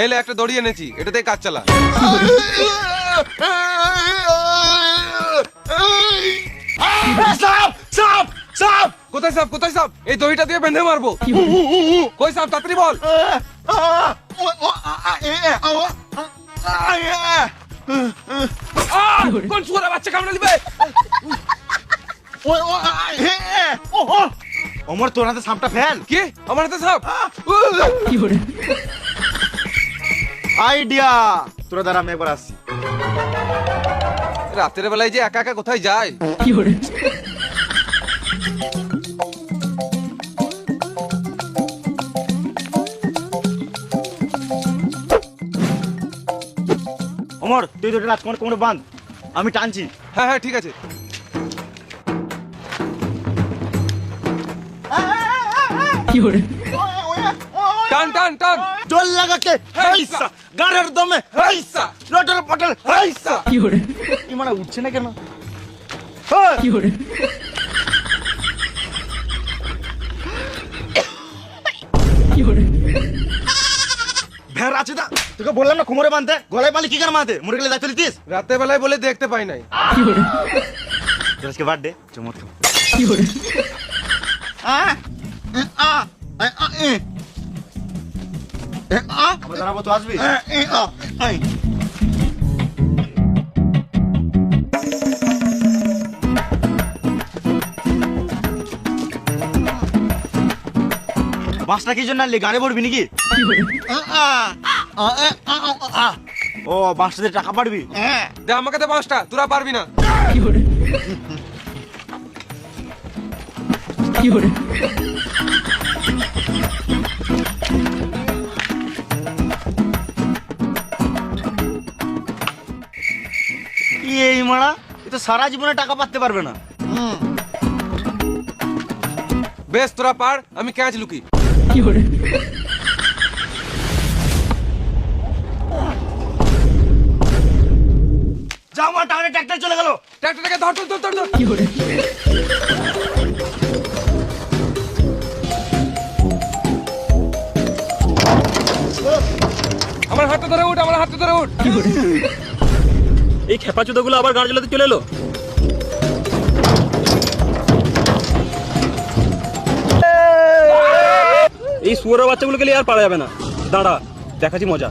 এলে একটা দড়ি এনেছি, এটাতে কাজ চালা। সাপ সাপ সাপ কোথায় সাপ, কোথায় সাপ? এই দড়িটা দিয়ে বেঁধে মারবো। কই সাপ, তাড়াতাড়ি বল। কোন শুয়োরের বাচ্চা কামড়ে দিবে? অমর তোর হাতে সাপটা ফেল। কি আমার হাতে সাপ? আইডিয়া, তোরা দাঁড়া আমি একবার আসছি। রাতের বেলায় যে একা একা কোথায় যায়? অমর তুই তো রাজকুমার কোমরে বাঁধ, আমি টানছি। হ্যাঁ হ্যাঁ ঠিক আছে। টান টান টান। জল লাগাকে হাইসা, গাড়ের দমে হাইসা, লটর পটল হাইসা। কি মানে উঠছে না কেন? ভেড় আছে দা, তোকে বললাম না কোমরে বাঁধতে, গলায় পালি কি কেন বাঁধতে? মরে গেলে দায়িত্ব নিতিস? রাতের বেলায় বলে দেখতে পাই নাই। আজকে বার্থডে চমৎকার। আমরা দাঁড়াবো, তো আসবি? বাঁশটা কি জন্য আনলি? গাড়ি পড়বি নাকি? ও বাঁশটা দিয়ে টাকা পাড়বি? দে আমাকে দে 5টা, তোরা পারবি না। এই মারা, এ তো সারা জীবনে টাকা পাতে পারবে না। বেশ তোরা পার, আমি ক্যাচ লুকি। যাও মা, টাকা ট্রাক্টর চলে গেল। ট্রাক্টরটাকে ধর ধর ধর ধর। আমার হাতটা ধরে উঠ, আমার হাতটা ধরে উঠ। এই খেপা চুদাগুলো আবার গাড়ি চালাতে চলে এলো। এই শুয়োরের বাচ্চাগুলোকে নিয়ে আর পারা যাবে না, দাঁড়া দেখাচ্ছি মজা।